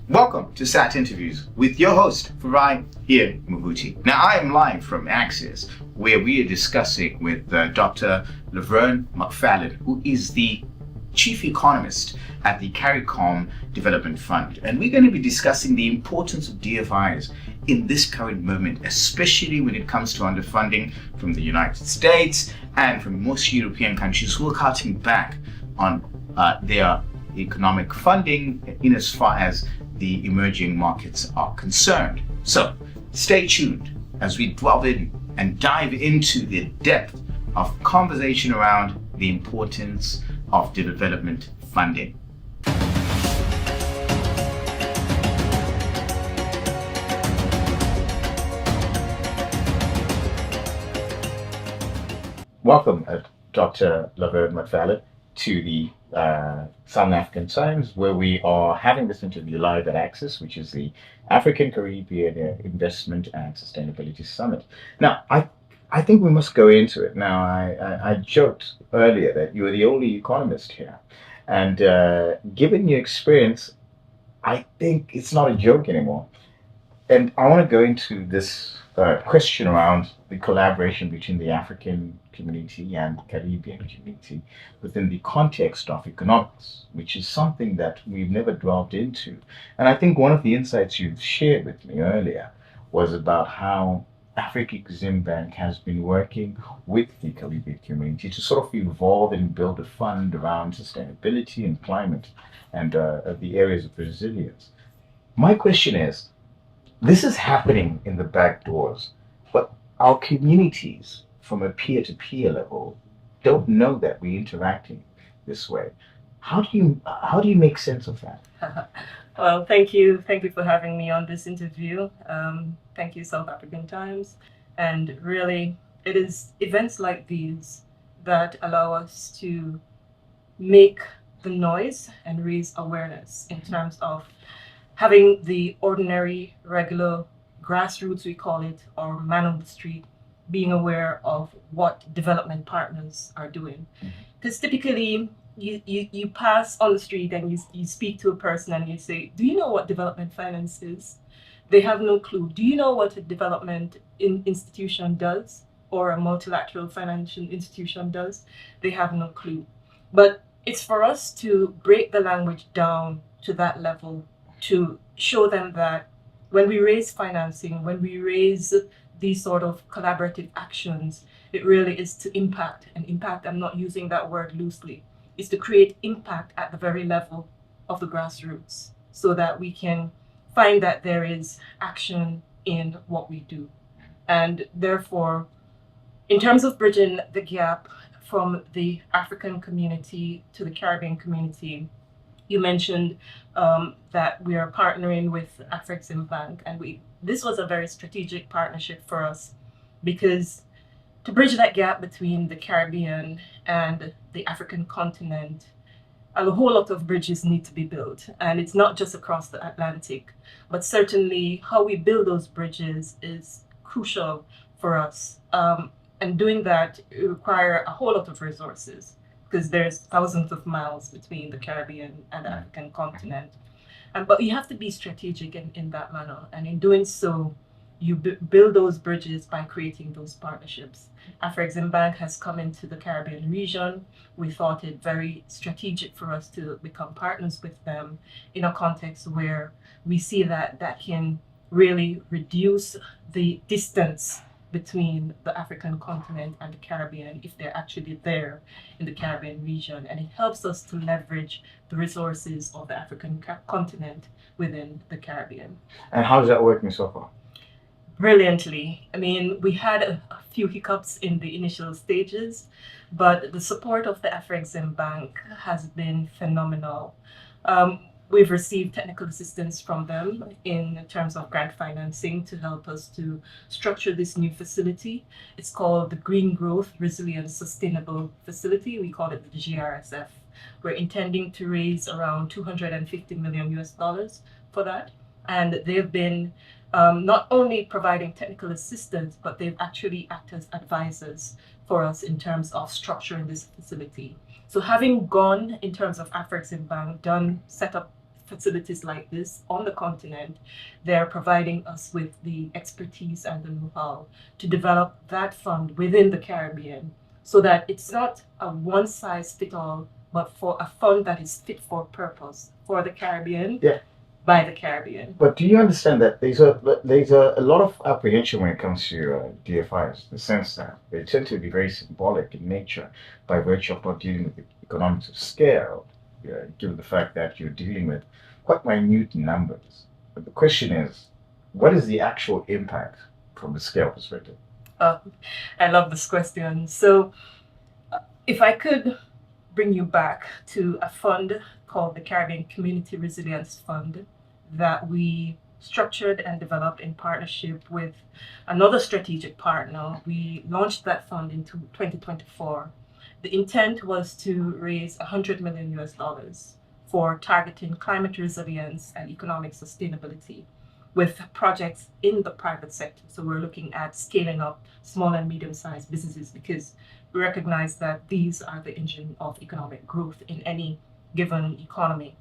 Welcome to SAT Interviews with your host, Farai here, Mabuti. Now, I am live from ACSIS, where we are discussing with Dr. Lavern McFarlane, who is the Chief Economist at the CARICOM Development Fund. And we're going to be discussing the importance of DFIs in this current moment, especially when it comes to underfunding from the United States and from most European countries who are cutting back on their economic funding in as far as the emerging markets are concerned. So stay tuned as we delve in and dive into the depth of conversation around the importance of development funding. Welcome, Dr. Lavern McFarlane, to the Southern African Times, where we are having this interview live at ACSIS, which is the African Caribbean Investment and Sustainability Summit. Now, I think we must go into it. Now, I joked earlier that you are the only economist here. And given your experience, I think it's not a joke anymore. And I want to go into this question around the collaboration between the African community and the Caribbean community within the context of economics, which is something that we've never delved into. And I think one of the insights you've shared with me earlier was about how AfricExim Bank has been working with the Caribbean community to sort of evolve and build a fund around sustainability and climate and the areas of resilience. My question is, this is happening in the back doors, but our communities from a peer-to-peer level don't know that we're interacting this way. How do you make sense of that? Well, thank you for having me on this interview. Thank you, South African Times. And really, it is events like these that allow us to make the noise and raise awareness in terms of having the ordinary, regular grassroots, we call it, or man on the street, being aware of what development partners are doing. Because typically, you pass on the street and you speak to a person and you say, do you know what development finance is? They have no clue. Do you know what a development institution does or a multilateral financial institution does? They have no clue. But it's for us to break the language down to that level, to show them that when we raise financing, when we raise these sort of collaborative actions, it really is to impact. And impact, I'm not using that word loosely, is to create impact at the very level of the grassroots so that we can find that there is action in what we do. And therefore, in terms of bridging the gap from the African community to the Caribbean community, you mentioned that we are partnering with AfricExim Bank, and this was a very strategic partnership for us because to bridge that gap between the Caribbean and the African continent, a whole lot of bridges need to be built. And it's not just across the Atlantic, but certainly how we build those bridges is crucial for us. And doing that, it requires a whole lot of resources because there's thousands of miles between the Caribbean and the African continent. But you have to be strategic in that manner. And in doing so, you build those bridges by creating those partnerships. AfricExim Bank has come into the Caribbean region. We thought it very strategic for us to become partners with them in a context where we see that can really reduce the distance between the African continent and the Caribbean if they're actually there in the Caribbean region. And it helps us to leverage the resources of the African continent within the Caribbean. And how's that working so far? Brilliantly. I mean, we had a few hiccups in the initial stages, but the support of the AfricExim Bank has been phenomenal. We've received technical assistance from them in terms of grant financing to help us to structure this new facility. It's called the Green Growth Resilience Sustainable Facility. We call it the GRSF. We're intending to raise around $250 million for that. And they've been not only providing technical assistance, but they've actually acted as advisors for us in terms of structuring this facility. So having gone in terms of AfricExim Bank, set up facilities like this on the continent, they're providing us with the expertise and the know-how to develop that fund within the Caribbean so that it's not a one-size-fits-all, but for a fund that is fit for purpose for the Caribbean, Yeah. by the Caribbean. But do you understand that there's a lot of apprehension when it comes to DFIs, the sense that they tend to be very symbolic in nature by virtue of not dealing with the economics of scale, given the fact that you're dealing with quite minute numbers. But the question is, what is the actual impact from the scale perspective? I love this question. So, if I could bring you back to a fund called the Caribbean Community Resilience Fund that we structured and developed in partnership with another strategic partner. We launched that fund in 2024. The intent was to raise $100 million US for targeting climate resilience and economic sustainability with projects in the private sector. So we're looking at scaling up small and medium-sized businesses because we recognize that these are the engine of economic growth in any given economy.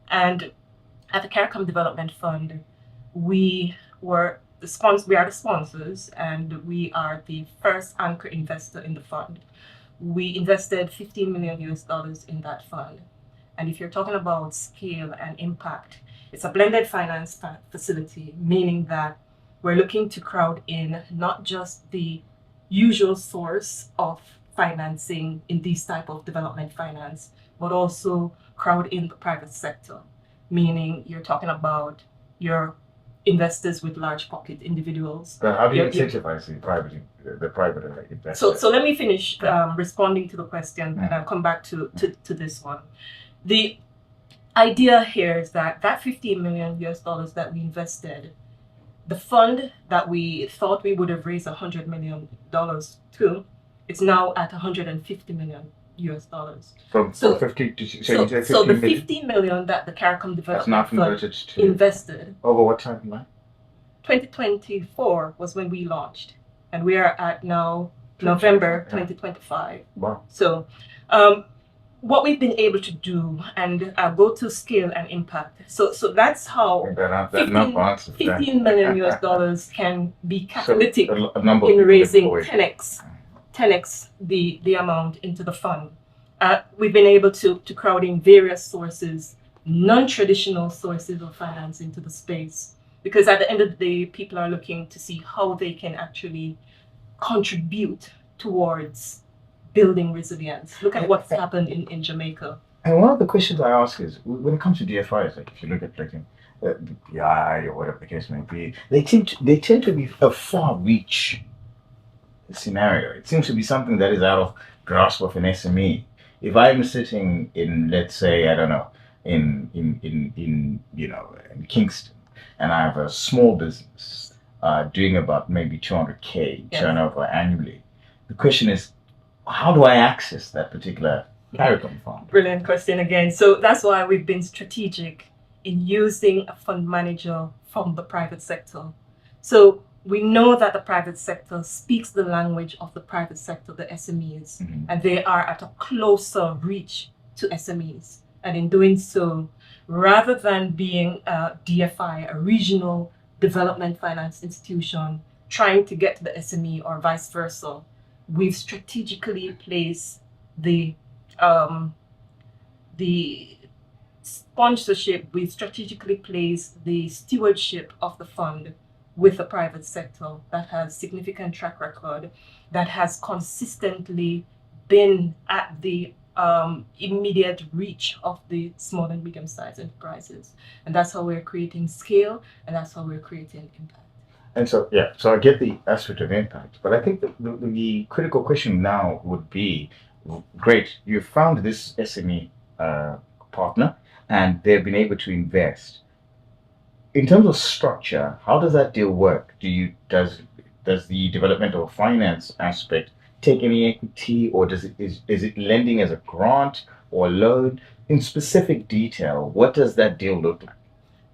And at the CARICOM Development Fund, we are the sponsors, and we are the first anchor investor in the fund. We invested $15 million US in that fund. And if you're talking about scale and impact, it's a blended finance facility, meaning that we're looking to crowd in not just the usual source of financing in these type of development finance, but also crowd in the private sector, meaning you're talking about your investors with large pocket individuals. How do you incentivize the private investors? So let me finish responding to the question, and I'll come back to this one. The idea here is that $15 million US that we invested, the fund that we thought we would have raised $100 million to, it's now at $150 million US. From 50 to so the $15 million that the CARICOM Development Fund invested. Over what timeline? 2024 was when we launched, and we are at now November 2025. Wow. So, what we've been able to do, and go to scale and impact. So that's how $15 million US can be catalytic in raising 10x the amount into the fund. We've been able to crowd in various sources, non-traditional sources of finance into the space, because at the end of the day, people are looking to see how they can actually contribute towards building resilience. Look at what's happened in Jamaica. And one of the questions I ask is, when it comes to DFIs, like if you look at the PI or whatever the case may be, they tend to be a far-reach scenario. It seems to be something that is out of grasp of an SME. If I'm sitting in, let's say, I don't know, in Kingston, and I have a small business doing about maybe 200K turnover annually, the question is, how do I access that particular CARICOM fund? Brilliant question again. So that's why we've been strategic in using a fund manager from the private sector. So we know that the private sector speaks the language of the private sector, the SMEs, and they are at a closer reach to SMEs. And in doing so, rather than being a DFI, a regional development finance institution, trying to get to the SME or vice versa, we've strategically placed the sponsorship, we've strategically placed the stewardship of the fund with the private sector that has significant track record, that has consistently been at the immediate reach of the small and medium-sized enterprises. And that's how we're creating scale, and that's how we're creating impact. And so, so I get the aspect of impact, but I think the critical question now would be, great, you've found this SME partner, and they've been able to invest. In terms of structure, how does that deal work? Does the developmental finance aspect take any equity, or is it lending as a grant or a loan? In specific detail, what does that deal look like?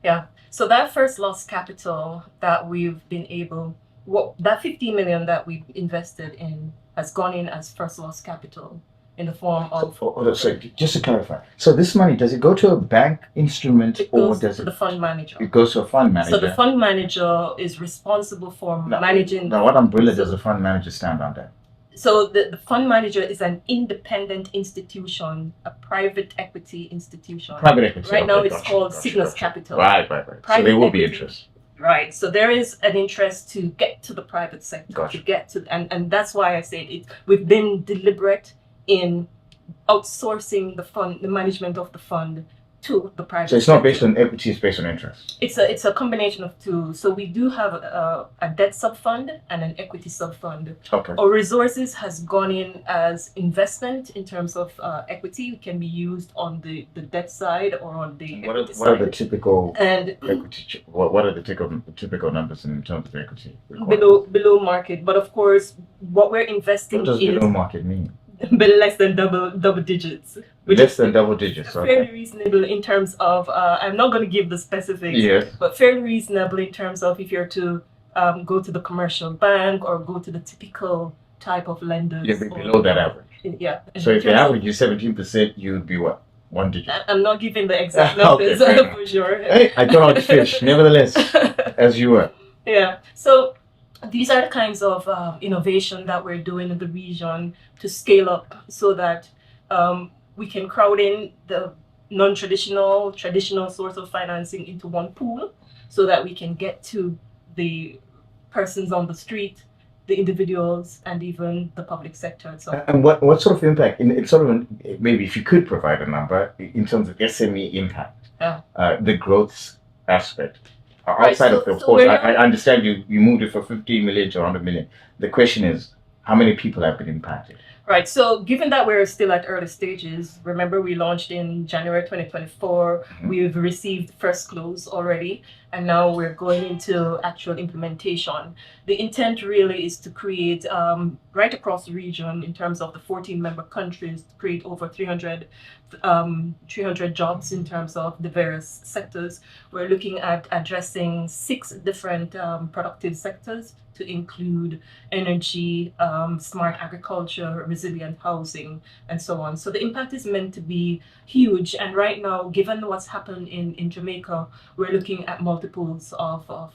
Yeah. So that first loss capital that we've been that $50 million that we've invested in has gone in as first loss capital. in the form of. So just to clarify, so this money, does it go to a bank instrument It or goes does to it? the fund manager. It goes to a fund manager. So the fund manager is responsible for managing. Now, what umbrella does the fund manager stand under? So the fund manager is an independent institution, a private equity institution. Private equity. Right now it's called Cygnus Capital. Right. So there will be interest. Right. So there is an interest to get to the private sector. Gotcha. To get to, and that's why I said it. We've been deliberate in outsourcing the management of the fund to the private. So it's not based on equity; it's based on interest. It's a combination of two. So we do have a debt sub fund and an equity sub fund. Okay. Our resources has gone in as investment in terms of equity. It can be used on the debt side or on the equity side. What are the typical equity? What are the typical numbers in terms of equity? Below market, but of course, what we're investing in. What does below market mean? But less than double digits. Less than double digits. Okay. Fairly reasonable in terms of. I'm not going to give the specifics. Yes. But fairly reasonable in terms of if you're to go to the commercial bank or go to the typical type of lenders. You'd be below that average. Yeah. So if the average is 17%, you'd be what? 1 digit. I'm not giving the exact numbers for sure. Hey, I don't know the fish. Nevertheless, as you were. Yeah. So these are the kinds of innovation that we're doing in the region to scale up so that we can crowd in the non-traditional, traditional source of financing into one pool so that we can get to the persons on the street, the individuals, and even the public sector itself. And what sort of impact, maybe if you could provide a number in terms of SME impact, the growth aspect, outside of course, I understand you moved it from 15 million to 100 million. The question is, how many people have been impacted? Right. So given that we're still at early stages, remember we launched in January 2024. Mm-hmm. We've received first close already, and now we're going into actual implementation. The intent really is to create, right across the region, in terms of the 14 member countries, to create over 300 jobs in terms of the various sectors. We're looking at addressing 6 different productive sectors, to include energy, smart agriculture, resilient housing, and so on. So the impact is meant to be huge. And right now, given what's happened in Jamaica, we're looking at multiples of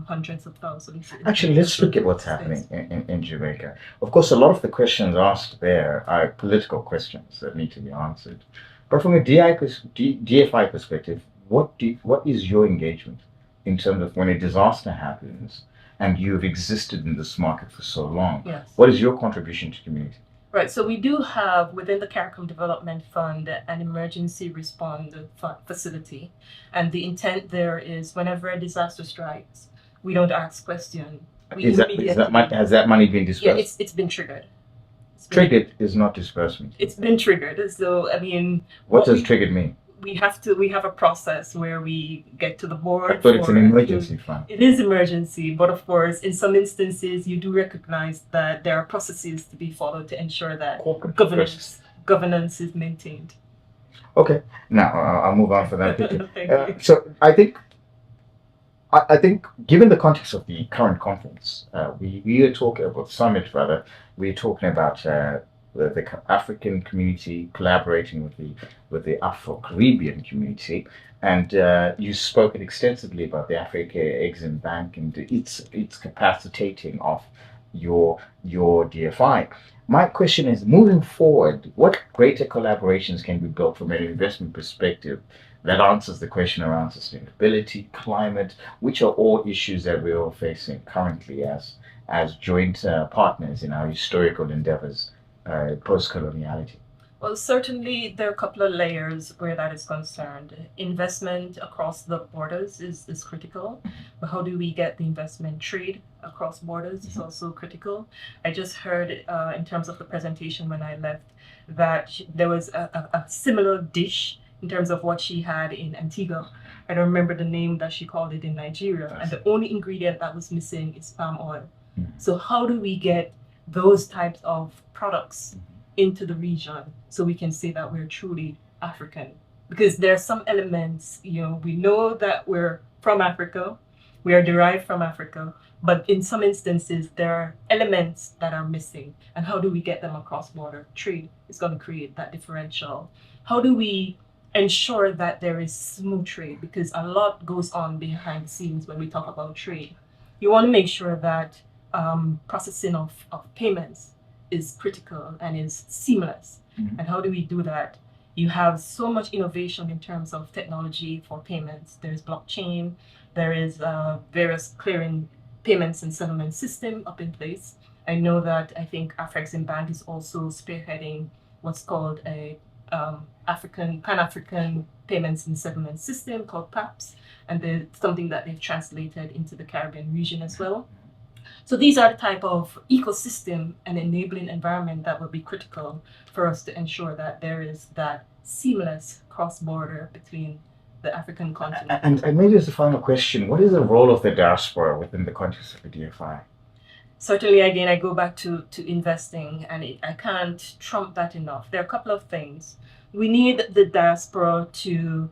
hundreds of thousands. Actually, let's look at what's happening in Jamaica. Of course, a lot of the questions asked there are political questions that need to be answered. But from a DFI perspective, what is your engagement in terms of when a disaster happens and you've existed in this market for so long? Yes. What is your contribution to community? Right, so we do have within the CARICOM Development Fund an emergency response facility. And the intent there is whenever a disaster strikes, we don't ask questions. Has that money been dispersed? Yeah, it's been triggered. Triggered is not disbursement. It's been triggered. So, I mean... What does triggered mean? We have a process where we get to the board. But it's an emergency fund. It is emergency, but of course, in some instances, you do recognize that there are processes to be followed to ensure that governance is maintained. Okay, now I'll move on for that. Thank you. So I think, given the context of the current conference, we are talking about summit rather. We're talking about the African community collaborating with the Afro-Caribbean community, and you've spoken extensively about the Africa Exim Bank and its capacitating of your DFI. My question is, moving forward, what greater collaborations can be built from an investment perspective that answers the question around sustainability, climate, which are all issues that we're all facing currently as joint partners in our historical endeavors? Post-coloniality? Well, certainly there are a couple of layers where that is concerned. Investment across the borders is critical, but how do we get the investment trade across borders is also critical. I just heard in terms of the presentation when I left that there was a similar dish in terms of what she had in Antigua. I don't remember the name that she called it in Nigeria, and the only ingredient that was missing is palm oil. So how do we get those types of products into the region so we can say that we're truly African? Because there are some elements, we know that we're from Africa, We are derived from Africa, but in some instances, there are elements that are missing. And how do we get them across border? Trade is going to create that differential. How do we ensure that there is smooth trade? Because a lot goes on behind the scenes when we talk about trade. You want to make sure that processing of payments is critical and is seamless. Mhm. And how do we do that? You have so much innovation in terms of technology for payments. There's blockchain, there is various clearing payments and settlement system up in place. I know that I think Afrexim Bank is also spearheading what's called a Pan-African payments and settlement system called PAPS, and it's something that they've translated into the Caribbean region as well. So these are the type of ecosystem and enabling environment that will be critical for us to ensure that there is that seamless cross-border between the African continent. And maybe as a final question, what is the role of the diaspora within the context of the DFI? Certainly, again, I go back to investing, and I can't trump that enough. There are a couple of things. We need the diaspora to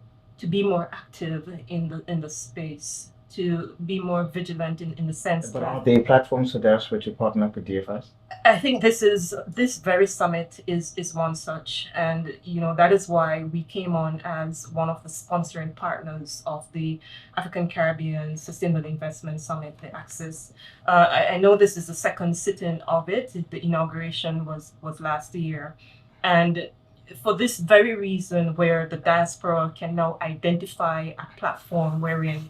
be more active in the space, to be more vigilant in the sense But that are there platforms for diaspora to partner up with DFIs? I think this very summit is one such, and that is why we came on as one of the sponsoring partners of the African Caribbean Sustainable Investment Summit, the ACSIS. I know this is the second sitting of it. The inauguration was last year, and for this very reason, where the diaspora can now identify a platform wherein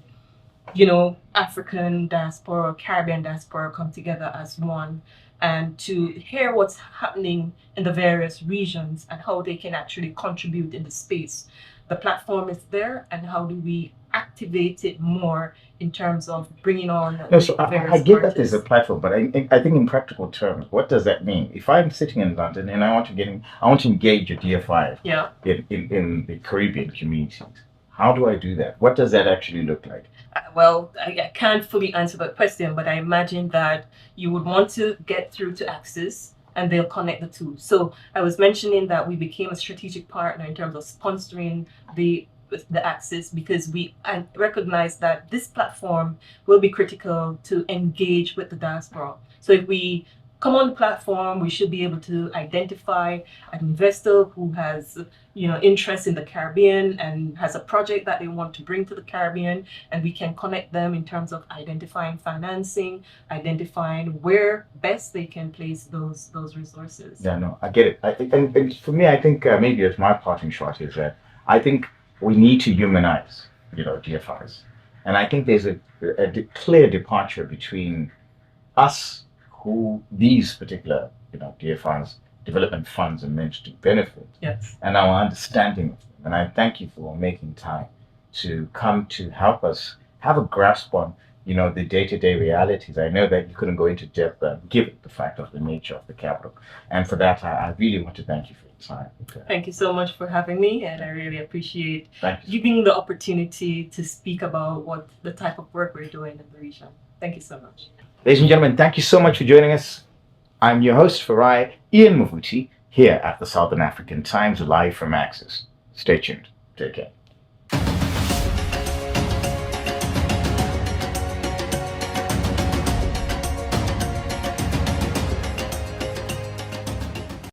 African diaspora, Caribbean diaspora come together as one, and to hear what's happening in the various regions and how they can actually contribute in the space. The platform is there, and how do we activate it more in terms of bringing on No, so various I get that parties? there's a platform, but I think in practical terms, what does that mean? If I'm sitting in London and I want to engage a DFI Yeah. in the Caribbean communities, how do I do that? What does that actually look like? Well, I can't fully answer that question, but I imagine that you would want to get through to ACSIS and they'll connect the two. So I was mentioning that we became a strategic partner in terms of sponsoring the ACSIS because we recognize that this platform will be critical to engage with the diaspora. So if we come on the platform, we should be able to identify an investor who has interest in the Caribbean and has a project that they want to bring to the Caribbean, and we can connect them in terms of identifying financing, identifying where best they can place those resources. Yeah, no, I get it. And for me, I think maybe as my parting shot is that I think we need to humanize, DFIs, and I think there's a clear departure between us, who these particular, DFIs, development funds, are meant to benefit, Yes. and our understanding of them. And I thank you for making time to come to help us have a grasp on, the day-to-day realities. I know that you couldn't go into depth, given the fact of the nature of the capital. And for that, I really want to thank you for your time. Thank you so much for having me, and I really appreciate Thank you. giving the opportunity to speak about what the type of work we're doing in the region. Thank you so much. Ladies and gentlemen, thank you so much for joining us. I'm your host, Farai Ian Mavuti, here at the Southern African Times, live from ACSIS. Stay tuned. Take care.